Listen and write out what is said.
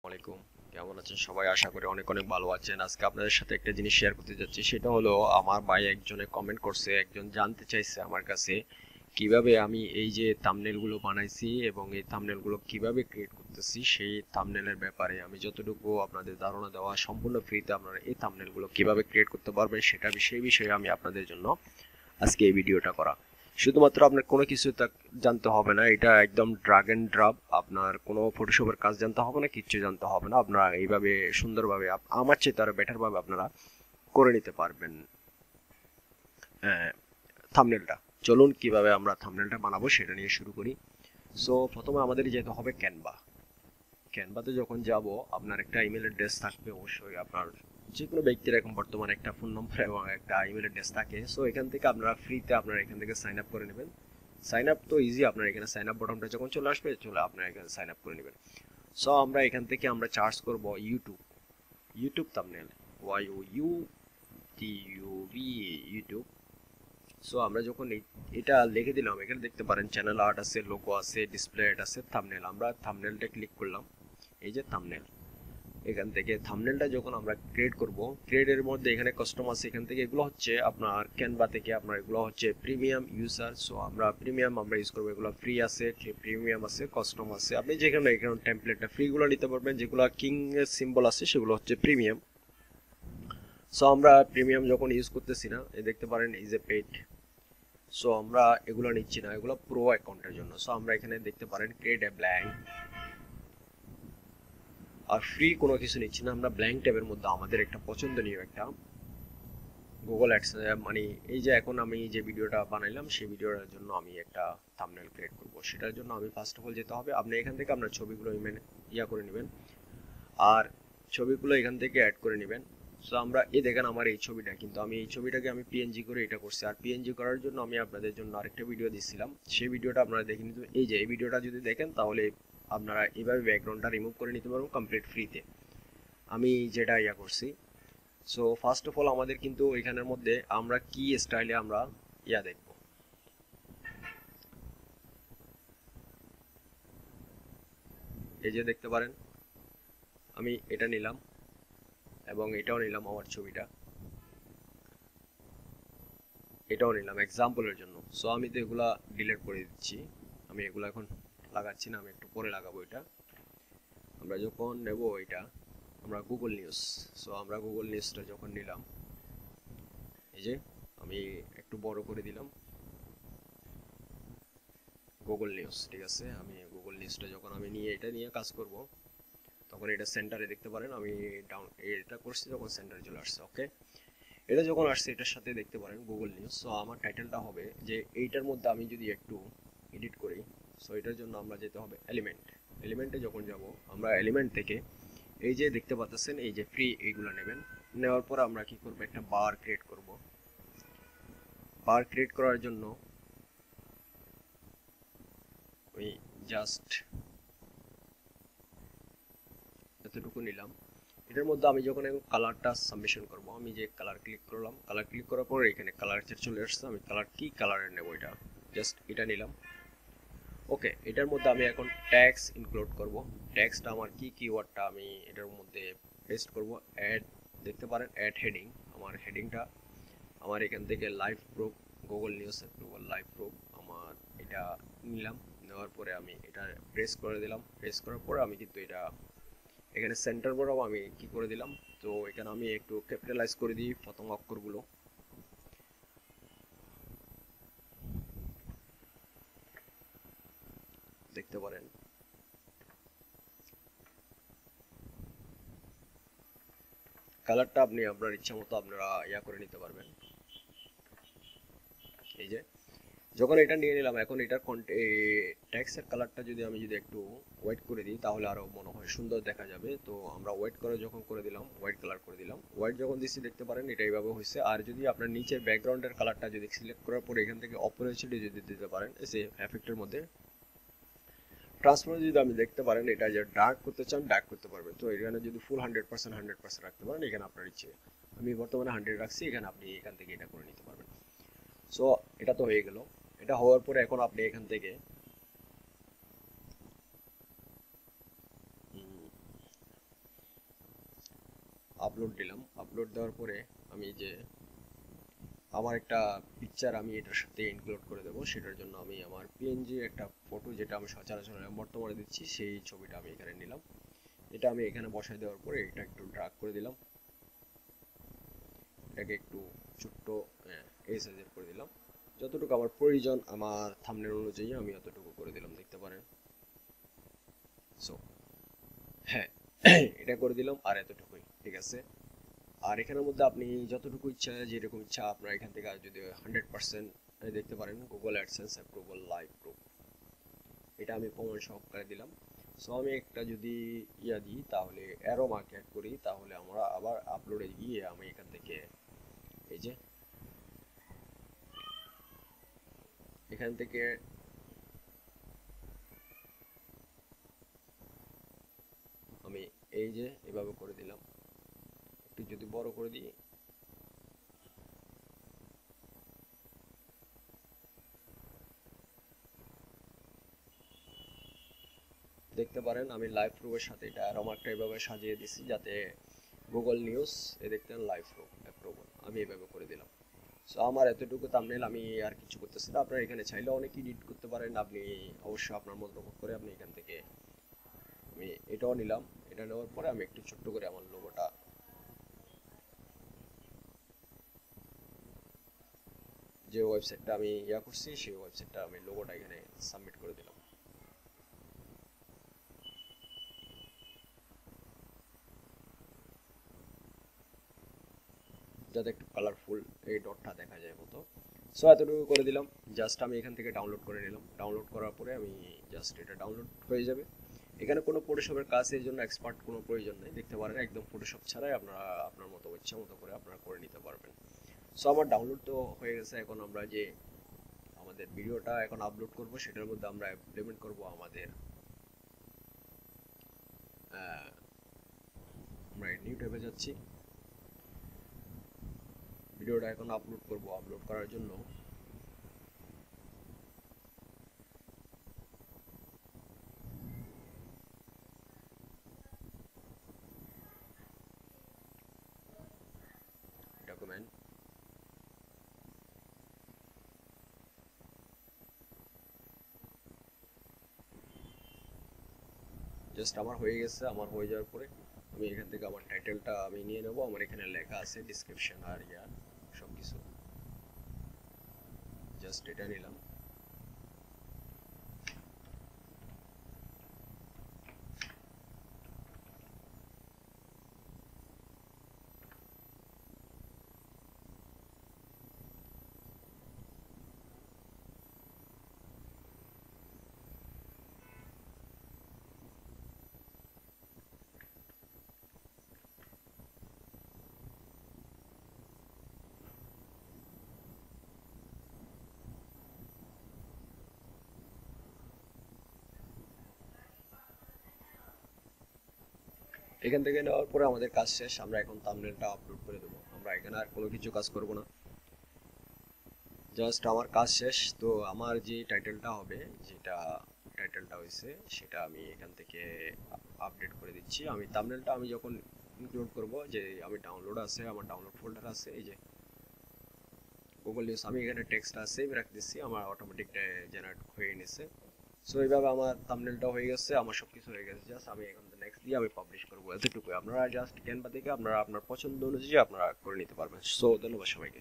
আলাইকুম। কেমন আছেন সবাই? আশা করি অনেক অনেক ভালো আছেন। আজকে আপনাদের সাথে একটা জিনিস শেয়ার করতে যাচ্ছি, সেটা হলো আমার ভাই একজনে কমেন্ট করছে, একজন জানতে চাইছে আমার কাছে কিভাবে আমি এই যে থাম্বনেল গুলো বানাইছি এবং এই থাম্বনেল গুলো কিভাবে ক্রিয়েট করতেছি সেই থাম্বনেলের ব্যাপারে আমি যতটুকু আপনাদের ধারণা দেওয়া সম্পূর্ণ ফ্রিতে আপনারা এই থাম্বনেল গুলো কিভাবে ক্রিয়েট করতে পারবেন সেটা সেই বিষয়ে আমি আপনাদের জন্য আজকে এই ভিডিওটা করা। শুধুমাত্র আপনার কোনো কিছু জানতে হবে না, এটা একদম ড্রাগ এন্ড ড্রপ। আপনার কোনো ফটোশপের কাজ জানতে হবে না, কিচ্ছু জানতে হবে না। আপনারা এইভাবে সুন্দরভাবে আমার চেয়ে আরো বেটার ভাবে আপনারা করে নিতে পারবেন থাম্বনেলটা। চলুন কিভাবে আমরা থাম্বনেলটা বানাবো সেটা নিয়ে শুরু করি। সো প্রথমে আমাদের যেতে হবে ক্যানভা। ক্যানভাতে যখন যাব, আপনার একটা ইমেল অ্যাড্রেস থাকবে অবশ্যই। আপনার যে কোনো ব্যক্তির এখন বর্তমানে একটা ফোন নম্বর এবং একটা ইমেল অ্যাড্রেস থাকে। সো এখান থেকে আপনারা ফ্রিতে আপনারা এখান থেকে সাইন আপ করে নেবেন। সাইন আপ তো ইজি, আপনার এখানে সাইন আপ বাটনটা যখন চলে আসবে আপনারা এখানে সাইন আপ করে নেবেন। সো আমরা এখান থেকে আমরা চার্জ করব YouTube, YouTube thumbnail, Y O U T U V, YouTube. So আমরা যখন এটা লিখে দিলাম, এখানে দেখতে পারেন চ্যানেল আর্ট আছে, লোগো আছে, ডিসপ্লে আর্ট আছে, থাম্বনেল। আমরা থাম্বনেলটা ক্লিক করলাম, এই যে থাম্বনেল। এখান থেকে থাম্বনেলটা যখন আমরা ক্রিয়েট করব, ক্রিয়েটের মধ্যে এখানে কাস্টম আছে, এখান থেকে এগুলো হচ্ছে আপনার ক্যানভা থেকে আপনার এগুলো হচ্ছে প্রিমিয়াম ইউজার। সো আমরা প্রিমিয়াম আমরা ইউজ করবো। এগুলো ফ্রি আছে, প্রিমিয়াম আছে, কাস্টম আছে। আপনি যেখানে এখানে টেমপ্লেটটা ফ্রিগুলো নিতে পারবেন, যেগুলো কিং এর সিম্বল আছে সেগুলো হচ্ছে প্রিমিয়াম। সো আমরা প্রিমিয়াম যখন ইউজ করতেছি না, এই দেখতে পারেন এই যে পেইড। সো আমরা এগুলো নিচ্ছি না, এগুলো প্রো অ্যাকাউন্টের জন্য। সো আমরা এখানে দেখতে পারেন ক্রিয়েট এ ব্ল্যাঙ্ক, আর ফ্রি কোনো কিছু নিচ্ছি না। আমরা ব্ল্যাঙ্ক ট্যাবের মধ্যে আমাদের একটা পছন্দনীয় একটা গুগল অ্যাডস, মানে এই যে এখন আমি যে ভিডিওটা বানাইলাম সেই ভিডিওটার জন্য আমি একটা থাম্বনেল ক্রিয়েট করব। সেটার জন্য আমি ফার্স্ট অফ অল যেতে হবে, আপনি এখান থেকে আপনার ছবিগুলো করে নেবেন, আর ছবিগুলো এখান থেকে অ্যাড করে নেবেন। সো আমরা এই দেখেন আমার এই ছবিটা, কিন্তু আমি এই ছবিটাকে আমি পিএনজি করে এটা করছি। আর পিএনজি করার জন্য আমি আপনাদের জন্য আরেকটা ভিডিও দিচ্ছিলাম, সেই ভিডিওটা আপনারা দেখে নিতে। এই যে এই ভিডিওটা যদি দেখেন তাহলে আপনারা এইভাবে ব্যাকগ্রাউন্ডটা রিমুভ করে নিতে পারবেন কমপ্লিট ফ্রিতে। আমি যেটা করছি। সো ফার্স্ট অফ অল আমাদের কিন্তু এখানের মধ্যে আমরা কি স্টাইলে আমরা দেখব। এই যে দেখতে পারেন আমি এটা নিলাম এবং এটাও নিলাম, আমার ছবিটা এটাও নিলাম এক্সাম্পলের জন্য। সো আমি তো এগুলা ডিলিট করে দিচ্ছি, আমি এগুলো এখন লাগাচ্ছি না, আমি একটু পরে লাগাবো এটা। আমরা যখন নেব এটা, আমরা গুগল নিউজ। সো আমরা গুগল নিউজটা যখন নিলাম, এই যে আমি একটু বড় করে দিলাম গুগল নিউজ, ঠিক আছে। আমি গুগল নিউজটা যখন আমি নিয়ে এটা নিয়ে কাজ করব, তখন এটা সেন্টারে দেখতে পারেন আমি ডাউন এটা করছি, যখন সেন্টারে চলে আসছে। ওকে, এটা যখন আসছে এটার সাথে দেখতে পারেন গুগল নিউজ। সো আমার টাইটেলটা হবে যে এইটার মধ্যে আমি যদি একটু এডিট করি। সো এটার জন্য আমরা যেতে হবে এলিমেন্ট। এলিমেন্টে যখন যাব, আমরা এলিমেন্ট থেকে এই যে দেখতে পাচ্ছেন এই যে ফ্রি, এইগুলো নেবেন। নেওয়ার পর আমরা কি করব, একটা বার ক্রিয়েট করব। বার ক্রিয়েট করার জন্য ওই জাস্ট এতটুকু নিলাম। এটার মধ্যে আমি যখন কালারটা সাবমিশন করব, আমি যে কালার ক্লিক করলাম, কালার ক্লিক করার পর এখানে কালার চলে আসছে। আমি কালার কি কালারের নেব, এটা জাস্ট এটা নিলাম। ওকে, এটার মধ্যে আমি এখন ট্যাক্স ইনক্লুড করব। ট্যাক্সটা আমার কি কিওয়ার্ডটা আমি এটার মধ্যে পেস্ট করব। অ্যাড, দেখতে পারেন অ্যাড হেডিং। আমার হেডিংটা আমার এখান থেকে live proof, Google news approval live proof, আমার এটা নিলাম। নেওয়ার পরে আমি এটা প্রেস করে দিলাম। প্রেস করার পরে আমি কিন্তু এটা এখানে সেন্টার বরাবর আমি কি করে দিলাম। তো এখানে আমি একটু ক্যাপিটালাইজ করে দিই প্রথম অক্ষরগুলো, দেখতে পারেন। কালারটা আপনি আপনার ইচ্ছা মতো আপনারা করে নিতে পারবেন। এই যে যখন এটা নিয়ে নিলাম, এখন এটার ট্যাক্সের কালারটা যদি আমি একটু হোয়াইট করে দিই তাহলে আরো মনে হয় সুন্দর দেখা যাবে। তো আমরা হোয়াইট করে যখন করে দিলাম, হোয়াইট কালার করে দিলাম। হোয়াইট যখন দিচ্ছি দেখতে পারেন এটা এইভাবে হয়েছে। আর যদি আপনার নিচের ব্যাকগ্রাউন্ডের কালারটা যদি সিলেক্ট করার পরে এখান থেকে অপোজিটে যদি দিতে পারেন, এসে এফেক্টের মধ্যে ট্রান্সফার যদি আমি দেখতে পারেন, এটা যে ডার্ক করতে চান ডার্ক করতে পারবেন। তো এখানে যদি ফুল 100% রাখতে পারেন, এখানে আপনার ইচ্ছে। আমি বর্তমানে 100 রাখছি, এখানে আপনি এখান থেকে এটা করে নিতে পারবেন। সো এটা তো হয়ে গেল। এটা হওয়ার পরে এখন আপনি এখান থেকে আপলোড দিলাম। আপলোড দেওয়ার পরে আমি যে আমার একটা পিকচার আমি এটার সাথে ইনক্লুড করে দেবো, সেটার জন্য আমি আমার পিএনজি একটা ফটো, যেটা আমি সচরাচর বর্তমানে দিচ্ছি, সেই ছবিটা আমি এখানে নিলাম। এটা আমি এখানে বসাই দেওয়ার পরে এটা একটু ড্রাগ করে দিলাম, এটাকে একটু ছোট্ট এই সাইজের করে দিলাম। যতটুকু আমার প্রয়োজন আমার থাম্বনেল অনুযায়ী আমি অতটুকু করে দিলাম, দেখতে পারেন। সো হ্যাঁ, এটা করে দিলাম, আর এতটুকুই ঠিক আছে। আর এখানের মধ্যে আপনি যতটুকু ইচ্ছা, যেরকম ইচ্ছা আপনার এখান থেকে যদি 100% দেখতে পারেন Google AdSense approval live proof, এটা আমি প্রমাণ সহকারে দিলাম। সো আমি একটা যদি দিই, তাহলে অ্যারো মার্ক অ্যাড করি, তাহলে আমরা আবার আপলোডে গিয়ে আমি এখান থেকে এই যে এখান থেকে আমি এই যে এভাবে করে দিলাম, একটু যদি বড় করে দিই, দেখতে পারেন আমি লাইভ প্রুফের সাথে এটা অ্যারো মার্কটা এভাবে সাজিয়ে দিছি, যাতে গুগল নিউজ দেখতেন লাইভ প্রুফ অ্যাপ্রুভাল আমি এভাবে করে দিলাম। সো আমার এতটুকু থাম্বনেল, আমি আর কিছু করতেছি না। আপনারা এখানে চাইলে অনেক এডিট করতে পারেন, আপনি অবশ্যই আপনার মতো করে আপনি এখান থেকে আমি এটাও নিলাম। এটা নেওয়ার পরে আমি একটু ছোট্ট করে আমার লোগোটা, যে ওয়েবসাইটটা আমি করছি সেই ওয়েবসাইটটা আমি লোগোটা এখানে সাবমিট করে দিলাম, যাতে একটু কালারফুল এই ডটটা দেখা যায় মতো। সো এতটুকু করে দিলাম। জাস্ট আমি এখান থেকে ডাউনলোড করে নিলাম। ডাউনলোড করার পরে আমি জাস্ট এটা ডাউনলোড হয়ে যাবে। এখানে কোনো ফটোশপের কাজ এর জন্য এক্সপার্ট কোনো প্রয়োজন নেই, দেখতে পারেন একদম ফটোশপ ছাড়াই আপনারা আপনার মতো ইচ্ছা মতো করে আপনারা করে নিতে পারবেন। সো আমার ডাউনলোড তো হয়ে গেছে। এখন আমরা যে আমাদের ভিডিওটা এখন আপলোড করব, সেটার মধ্যে আমরা ইমপ্লিমেন্ট করব আমাদের আমরা নিউ ট্যাবে যাচ্ছি, ভিডিওটা এখন আপলোড করব। আপলোড করার জন্য ডকুমেন্ট, জাস্ট আমার হয়ে গেছে। আমার হয়ে যাওয়ার পরে আমি এখান থেকে আমার টাইটেলটা আমি নিয়ে নেব। আমার এখানে লেখা আছে ডিসক্রিপশন আর সব কিছু, জাস্ট এটা নিলাম। এখান থেকে নেওয়ার পরে আমাদের কাজ শেষ। আমরা এখন থাম্বনেলটা আপলোড করে দেবো। আমরা এখানে আর কোনো কিছু কাজ করব না, জাস্ট আমার কাজ শেষ। তো আমার যে টাইটেলটা হবে, যেটা টাইটেলটা হয়েছে, সেটা আমি এখান থেকে আপডেট করে দিচ্ছি। আমি থাম্বনেলটা আমি যখন ইনক্লুড করব, যে আমি ডাউনলোড আছে, আমার ডাউনলোড ফোল্ডার আছে, এই যে গুগল নিউজ, আমি এখানে টেক্সটটা সেভ রাখতেছি, আমার অটোমেটিক জেনারেট হয়ে নিছে। সো এইভাবে আমার থাম্বনেলটা হয়ে গেছে, আমার সব কিছু হয়ে গেছে। জাস্ট আমি এখন নেক্সট দিয়ে আমি পাবলিশ করবো, এতটুকুই। আপনারা জাস্ট ক্যানভা থেকে আপনারা আপনার পছন্দ অনুযায়ী আপনারা করে নিতে পারবেন। সো ধন্যবাদ সবাইকে।